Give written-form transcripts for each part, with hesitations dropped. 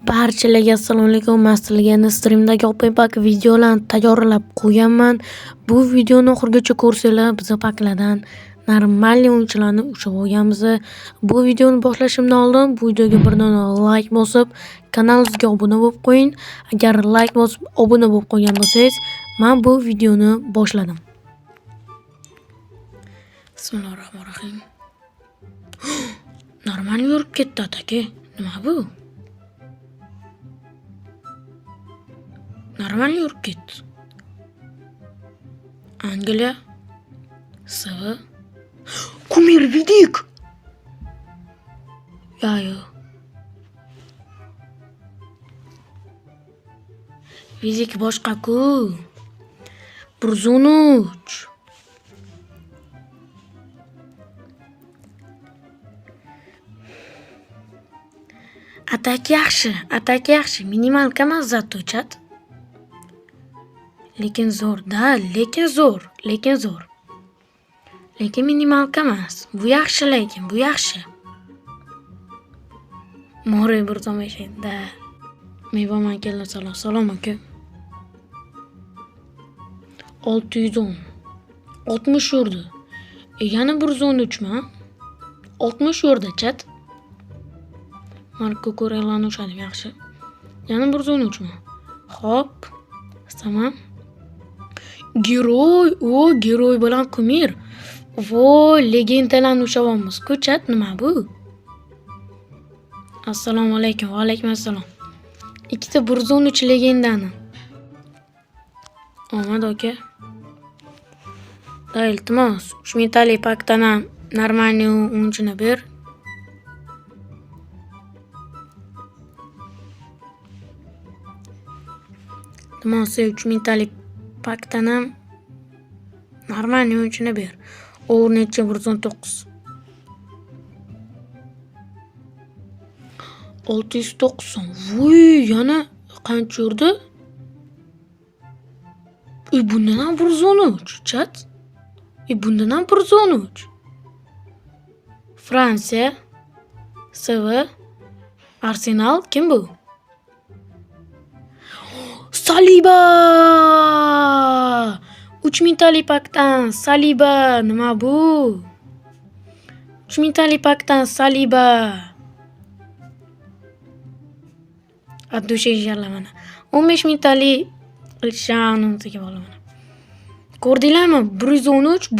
Barchalarga assalomu alaykum. Men sizlarga streamdagi opa videolarni tayyorlab qo'yganman. Bu videoni oxirigacha ko'rsanglar, biz paklardan normalniy o'yinchilarni ushlab olganmiz. Bu videoni boshlashimdan oldin bu videoga bir dona like bosib, kanalimizga obuna bo'lib qo'ying. Agar like bosib, obuna bo'lib qo'ygan bo'lsangiz, men bu videoni boshladim. Bismillahirrohmanirrohim. Normal yurib ketdi aka. Nima bu? Normal yurib ketdi. Angliya. Sava. Kumir vidik. Yo. Vidik boshqa-ku. Burzunuch. Atak yaxshi. Minimalka emas zato chat. Lekin zo'r. Lekin minimalka emas. Bu yaxshi. More bir tomashada. Mevman keldi, salom aka. 610. 60 urdi. Yana 113 mi? 60 urdi chat. Marko Korelani ushladim yaxshi. Yana 113 mi? Hop. Tamam. Giroy bilan kumir. Legendalarni ushlayapmiz. Chat nima bu? Assalomu alaykum. Va alaykum assalom. Ikkita 113 legendani. Omad aka. Iltimos, 3000 talik pakdan ham normalniy o'yinchini ber. Iltimos, 3000 talik pakdan ham normalniy o'yinchini ber. O'g'ir necha 119. 690. Yana qancha urdi? Bundan ham 113 chat. Bundan ham 113. Fransiya, SV, Arsenal kim bu? Saliba! 3000 talik pakdan Saliba. Nima bu? 3000 talik pakdan Saliba. Adusha inshaalloh mana. 15000 talik Cristiano'ga bo'laman. Ko'rdinglarmi? 113.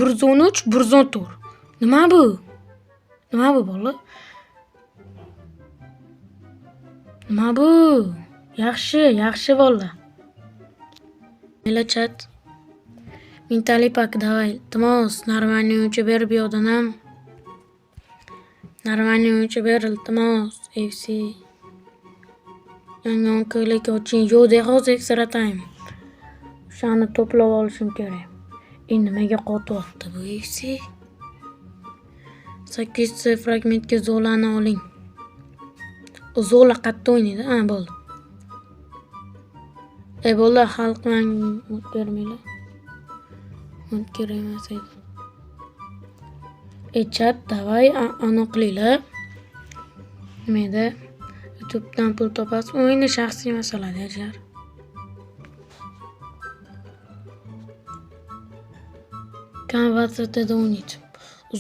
Nima bu bola? Nima bu? Yaxshi bola. Mela chat. Mintali pak davay. Iltimos, normalniy o'yinchi ber bu yoqdan ham. Normalniy o'yinchi ber iltimos. FC. Yangi onkolik oching. Yo'q, hozir extra time. Shani to'plab olishim kerak. Nimaga qotyapti bu FC? 8 fragmentga Zolani oling. Zola qayerda o'ynaydi? Bo'ldi. Bo'ldi, xalq bilan bermaylar. Kerak emas edi. Chat, davay aniqlaylar. Nimada? YouTubedan pul topasiz. O'yinni shaxsiy masala deyishar. Kanvasda o'ynaydi.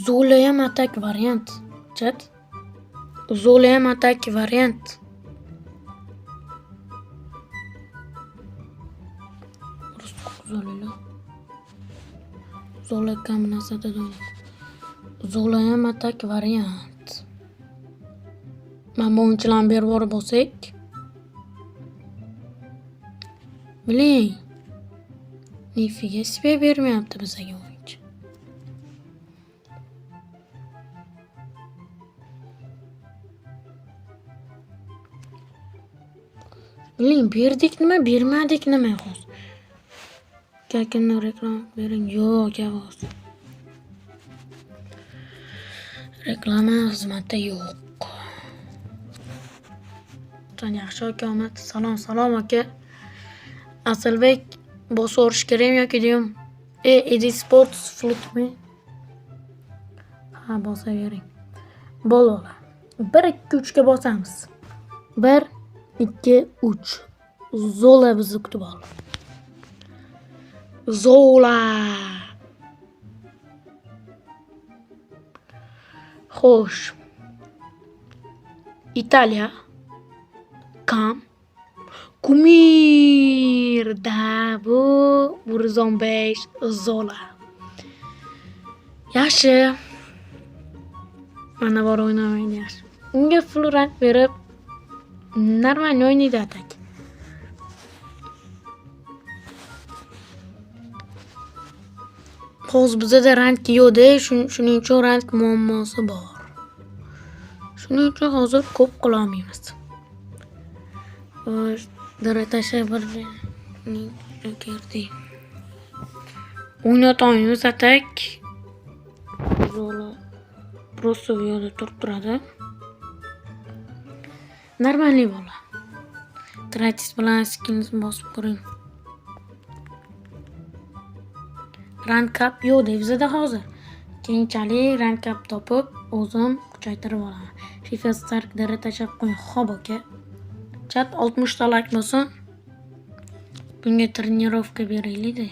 Zola ham atak variant. Chat. Zola ham atak variant. Zola kombinatsiyada o'ynaydi. Zola ham atak variant. Mana bu o'yinchilarni berib yuborib bo'lsak. Biling. Nifiga себе bermayapti bizga o'yinchi. Biling, berdik nima, bermadik nima hozir. Kakini reklama bering. Yo'q, avaz. Reklama xizmati yo'q. Yaxshi aka, omad. Salom aka. Asilbek bosib o'rish kerakmi yoki deyim? Sports flutmi? Ha, bosavering. Bo'ldi. 1 2 3 ga bosamiz. 1 2, 3. Zola bizni kutib oldi. Zola. Xo'sh. Italiya. Kam. Kumirda bu 115 Zola. Yaxshi. Mana bor o'ynamaydi yaxshi. Unga full rank berib normal o'ynaydi atak. Hozir bizda rank yo'q-da, shuning uchun rank muammosi bor. Shuning uchun hozir ko'p qila olmaymiz. Xo'sh, daratasha bir kirdik. O'ynata olmaymiz atak. Zola просто bu yerda turib turadi. Normalniy bola. Gratis bilan skilni bosib ko'ring. Rank up yo'q bizda hozir. Keyinchalik rank up topib, o'zim kuchaytirib olaman. FIFA Stark daratasha qo'ying. Xo'p aka. Chat 60 ta like bo'lsin. Bunga trenirovka beraylik-da.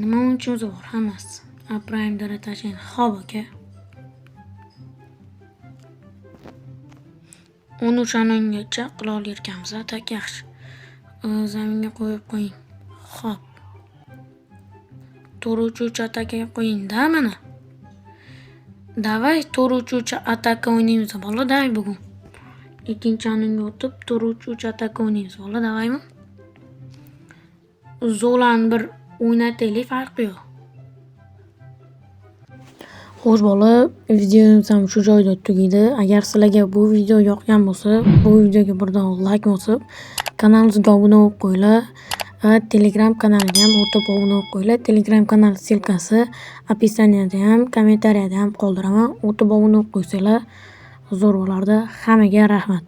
Nima uchun bor hammasi. Prime daratasha. Xo'p aka. 13 anongacha qila olarkanmiz. Tak yaxshi. Zaminga qo'yib qo'ying. Xo'p. To'ruvchi ataka qo'ying-da mana. Davay to'ruvchi ataka o'ynaymiz bola davay bugun. Ikkinchi anonga o'tib to'ruvchi ataka o'ynaymiz bola davaymi? Zolani bir o'ynataylik, farqi yo'q. Xo'sh bola, videomiz ham shu joyda tugaydi. Agar sizlarga bu video yoqgan bo'lsa, bu videoga birdan like bosib, kanalimizga obuna bo'lib qo'yinglar. Telegram kanaliga ham o'tib obuna bo'lib qo'yinglar. Telegram kanal silkasi opisaniyada ham, kommentariyada ham qoldiraman. O'tib obuna bo'lib qo'ysanglar zo'r bo'lardi. Hammaga rahmat.